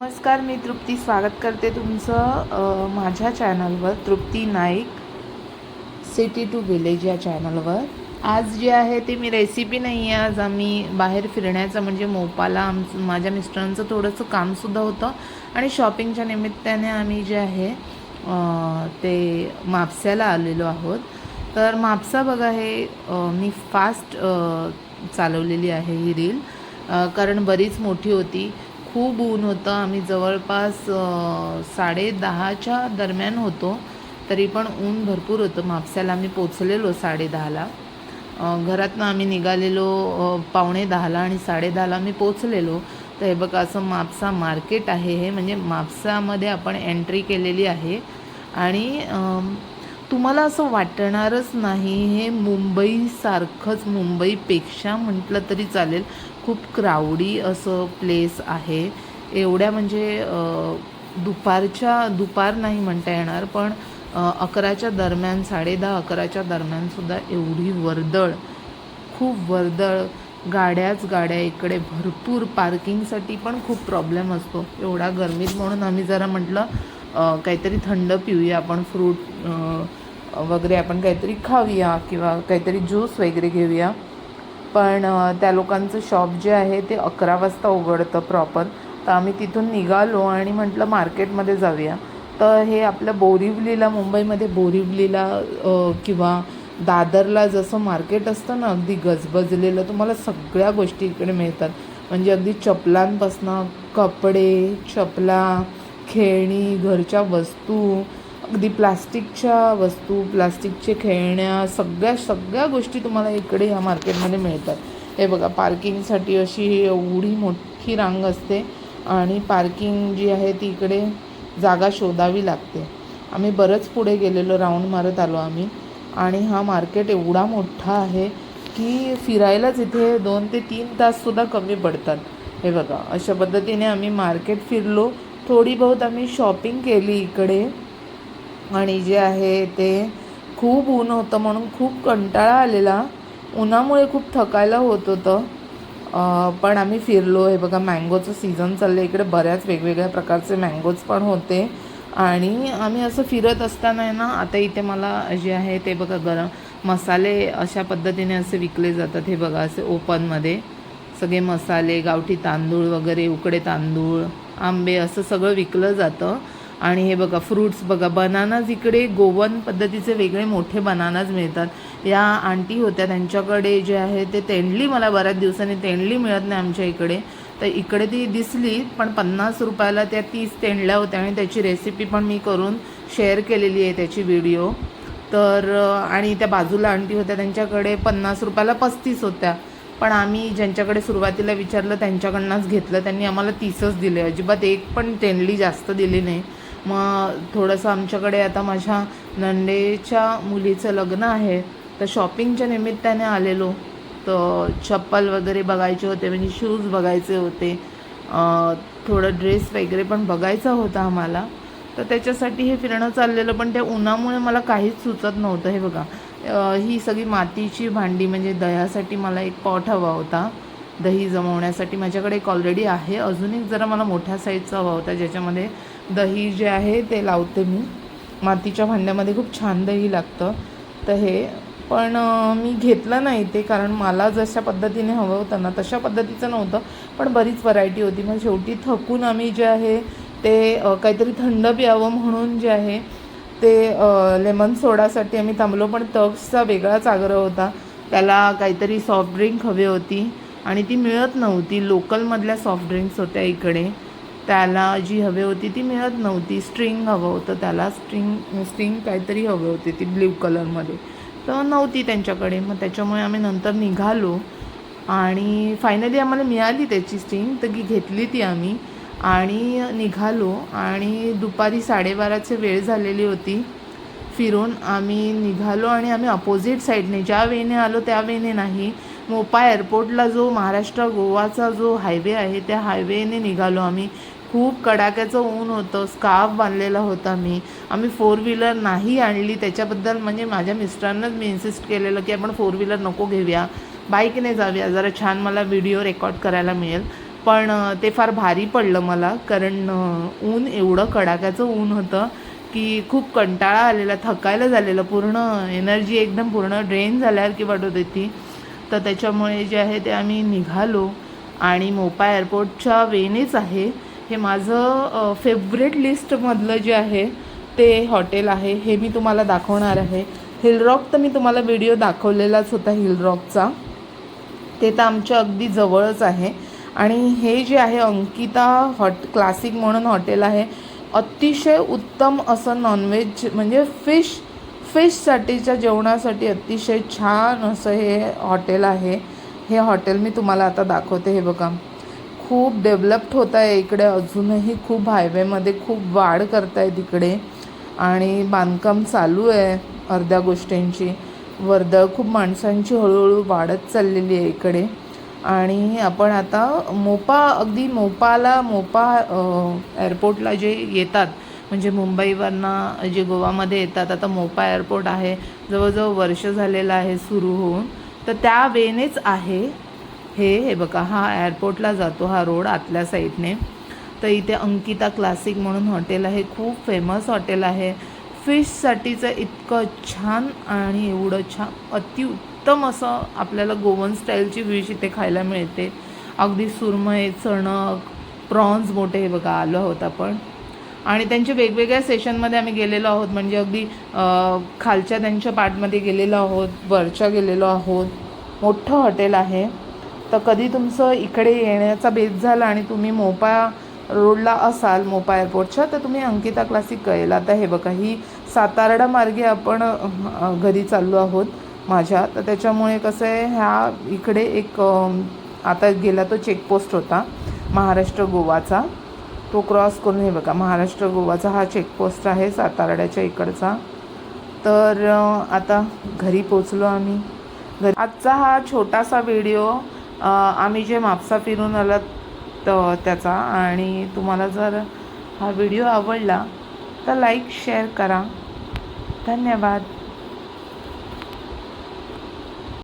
नमस्कार, मी तृप्ती स्वागत करते तुमचं माझ्या चॅनलवर, तृप्ती नाईक सिटी टू विलेज या चॅनलवर. आज जे आहे ते मी रेसिपी नाही आहे, आज आम्ही बाहेर फिरण्याचं म्हणजे मोपाला माझ्या मिस्टरांचं थोडंसं कामसुद्धा होतं आणि शॉपिंगच्या निमित्ताने आम्ही जे आहे ते म्हापस्याला आलेलो आहोत. तर म्हापसा बघा हे मी फास्ट चालवलेली आहे ही रील, कारण बरीच मोठी होती. खूप ऊन होतं. आम्ही जवळपास 10:30च्या दरम्यान होतो, तरी पण ऊन भरपूर होतं. म्हापस्याला आम्ही पोचलेलो 10:30ला. घरातनं आम्ही निघालेलो 9:45ला आणि 10:30ला आम्ही पोचलेलो. तर हे बघा असं म्हापसा मार्केट आहे. हे म्हणजे म्हापसामध्ये आपण एंट्री केलेली आहे आणि तुम्हाला असं वाटणारच नाही हे मुंबईसारखंच, मुंबईपेक्षा म्हटलं तरी चालेल. खूप क्राऊडी असं प्लेस आहे. एवढ्या म्हणजे दुपार नाही म्हणता येणार, पण 11च्या दरम्यान, 10:30-11च्या दरम्यानसुद्धा एवढी वर्दळ, खूप वर्दळ, गाड्या इकडे भरपूर. पार्किंगसाठी पण खूप प्रॉब्लेम असतो एवढा गरमीत. म्हणून आम्ही जरा म्हटलं काहीतरी थंड पिऊया आपण, फ्रूट वगैरे आपण काहीतरी खाऊया किंवा काहीतरी ज्यूस वगैरे घेऊया. पण त्या लोकांचं शॉप जे आहे ते 11 वाजता उघडतं प्रॉपर. तर आम्ही तिथून निघालो आणि म्हटलं मार्केटमध्ये जाऊया. तर हे आपलं बोरिवलीला, मुंबईमध्ये बोरिवलीला किंवा दादरला जसं मार्केट असतं ना, अगदी गजबजलेलं, तुम्हाला सगळ्या गोष्टी इकडे मिळतात. म्हणजे अगदी चपलांपासनं कपडे, चपला, खेळणी, घरच्या वस्तू, अगदी प्लास्टिकच्या वस्तू, प्लास्टिकचे खेळण्या, सगळ्या गोष्टी तुम्हाला इकडे ह्या मार्केटमध्ये मिळतात. हे बघा, पार्किंगसाठी अशी एवढी मोठी रांग असते आणि पार्किंग जी आहे ती इकडे जागा शोधावी लागते. आम्ही बरंच पुढे गेलेलो, राऊंड मारत आलो आम्ही. आणि हा मार्केट एवढा मोठा आहे की फिरायलाच इथे 2 ते 3 ताससुद्धा कमी पडतात. हे बघा, अशा पद्धतीने आम्ही मार्केट फिरलो. थोडी बहुत आम्ही शॉपिंग केली इकडे. आणि जे आहे ते खूप ऊन होतं म्हणून खूप कंटाळा आलेला. उन्हामुळे खूप थकायला होत होतं, पण आम्ही फिरलो. हे बघा, मँगोचं सीझन चाललं आहे इकडे. बऱ्याच वेगवेगळ्या प्रकारचे मँगोज पण होते आणि आम्ही असं फिरत असताना आहे ना, आता इथे मला जे आहे ते बघा, गरम मसाले अशा पद्धतीने असे विकले जातात. हे बघा, असे ओपनमध्ये सगळे मसाले, गावठी तांदूळ वगैरे, उकडे तांदूळ, आंबे, असं सगळं विकलं जातं. आणि हे बघा, फ्रूट्स बघा, बनानाज इकडे गोवन पद्धतीचे वेगळे मोठे बनानाज मिळतात. या आंटी होत्या, त्यांच्याकडे जे आहे ते तेंडली, मला बऱ्याच दिवसांनी तेंडली मिळत नाही आमच्या इकडे, तर इकडे ती दिसली. पण 50 रुपयाला त्या 30 तेंडल्या होत्या आणि त्याची रेसिपी पण मी करून शेअर केलेली आहे, त्याची व्हिडिओ. तर आणि त्या बाजूला आंटी होत्या, त्यांच्याकडे 50 रुपयाला 35 होत्या. पण आम्ही ज्यांच्याकडे सुरुवातीला विचारलं त्यांच्याकडनंच घेतलं. त्यांनी आम्हाला 30च दिले, अजिबात एक पण तेंडली जास्त दिली नाही. मग थोडंसं आमच्याकडे आता माझ्या नंदेच्या मुलीचं लग्न आहे, तर शॉपिंगच्या निमित्ताने आलेलो. तर चप्पल वगैरे बघायचे होते, म्हणजे शूज बघायचे होते, थोडं ड्रेस वगैरे पण बघायचा होता आम्हाला. तर त्याच्यासाठी हे फिरणं चाललेलं, पण त्या उन्हामुळे मला काहीच सुचत नव्हतं. हे बघा, ही सगळी मातीची भांडी, म्हणजे दह्यासाठी मला एक पॉट हवा होता, दही जमवण्यासाठी. माझ्याकडे एक ऑलरेडी आहे, अजून एक जरा मला मोठ्या साईजचा हवा होता, ज्याच्यामध्ये दही जे आहे ते लावते मी. मातीच्या भांड्यामध्ये खूप छान दही लागतं. तर हे पण मी घेतलं नाही ते, कारण मला जशा पद्धतीने हवं होतं ना तशा पद्धतीचं नव्हतं, पण बरीच व्हरायटी होती. मग शेवटी थकून आम्ही जे आहे ते काहीतरी थंड प्यावं म्हणून जे आहे ते लेमन सोडासाठी आम्ही थांबलो. पण तक्सचा वेगळाच आग्रह होता, त्याला काहीतरी सॉफ्ट ड्रिंक हवी होती आणि ती मिळत नव्हती. लोकलमधल्या सॉफ्ट ड्रिंक्स होत्या इकडे, त्याला जी हवी होती ती मिळत नव्हती. स्ट्रिंग हवं होतं त्याला, स्ट्रिंग काहीतरी हवी होती, ती ब्ल्यू कलरमध्ये, तर नव्हती त्यांच्याकडे. मग त्याच्यामुळे आम्ही नंतर निघालो आणि फायनली आम्हाला मिळाली त्याची स्ट्रिंग, तर घेतली ती आम्ही आणि निघालो. आणि दुपारी 12:30ची वेळ झालेली होती. फिरून आम्ही निघालो आणि आम्ही अपोजिट साईडने, ज्या वेने आलो त्या वेने नाही, मोपा एअरपोर्टला जो महाराष्ट्र गोवाचा जो हायवे आहे त्या हायवेने निघालो आम्ही. खूप कडाक्याचं ऊन होतं, स्कार्फ बांधलेला होता आम्ही 4 व्हीलर नाही आणली. त्याच्याबद्दल म्हणजे माझ्या मिस्टरांनाच मी इन्सिस्ट केलेलं की आपण 4 व्हीलर नको घेऊया, बाईकने जाऊया, जरा छान मला व्हिडिओ रेकॉर्ड करायला मिळेल. पण ते फार भारी पडलं मला, कारण ऊन एवढं कडाक्याचं ऊन होतं की खूप कंटाळा आलेला, थकायला झालेलं, पूर्ण एनर्जी एकदम पूर्ण ड्रेन झाल्यासारखी वाटत होती. तर त्याच्यामुळे जे आहे ते आम्ही निघालो आणि मोपा एअरपोर्टच्या वेनेच आहे. हे माझं फेवरेट लिस्टमधलं जे आहे ते हॉटेल आहे, हे मी तुम्हाला दाखवणार आहे. हिल रॉक तर मी तुम्हाला व्हिडिओ दाखवलेलाच होता हिल रॉकचा, ते तर आमच्या अगदी जवळच आहे. आणि हे जे आहे अंकिता क्लासिक म्हणून हॉटेल आहे. अतिशय उत्तम असं नॉनव्हेज म्हणजे फिशसाठीच्या जेवणासाठी अतिशय छान असं हे हॉटेल आहे. हे हॉटेल मी तुम्हाला आता दाखवते. हे बघा, खूप डेव्हलप्ड होत आहे इकडे, अजूनही खूप हायवेमध्ये खूप वाढ करत आहे तिकडे आणि बांधकाम चालू आहे अर्ध्या गोष्टींची. वर्दळ खूप माणसांची हळूहळू वाढत चाललेली आहे इकडे. आणि आपण आता अगदी मोपा एअरपोर्टला जे येतात, म्हणजे मुंबईवरनं जे गोवामध्ये येतात, आता मोपा एअरपोर्ट आहे, जवळजवळ वर्ष झालेलं आहे सुरू होऊन, तर त्या वेनेच आहे हे बघा, हा एअरपोर्टला जातो हा रोड आतल्या साईडने. तर इथे अंकिता क्लासिक म्हणून हॉटेल आहे, खूप फेमस हॉटेल आहे. फिशसाठीचं इतकं छान आणि एवढं छान अतिउत्तम असं आपल्याला गोवन स्टाईलची फिश इथे खायला मिळते. अगदी सुरमई, चणक, प्रॉन्स मोठे, हे बघा आलो आहोत आपण. आणि त्यांच्या वेगवेगळ्या सेशनमध्ये आम्ही गेलेलो आहोत, म्हणजे अगदी खालच्या त्यांच्या पार्टमध्ये गेलेलो आहोत, वरच्या गेलेलो आहोत. मोठं हॉटेल आहे. तर कधी तुमचं इकडे येण्याचा बेत झाला आणि तुम्ही मोपा रोडला असाल मोपा एअरपोर्टच्या, तर तुम्ही अंकिता क्लासिक कळेल. आता हे बघा, ही सातारडा मार्गे आपण घरी चाललो आहोत माझ्या. तर त्याच्यामुळे कसं आहे, ह्या इकडे एक आता गेला तो चेकपोस्ट होता महाराष्ट्र गोवाचा, तो क्रॉस करून हे बघा महाराष्ट्र गोवाचा हा चेकपोस्ट आहे सातारड्याच्या इकडचा. तर आता घरी पोचलो आम्ही. आजचा हा छोटासा व्हिडिओ आम्ही जे म्हापसा फिरून आलात त्याचा. आणि तुम्हाला जर हा व्हिडिओ आवडला तर लाईक शेअर करा. धन्यवाद.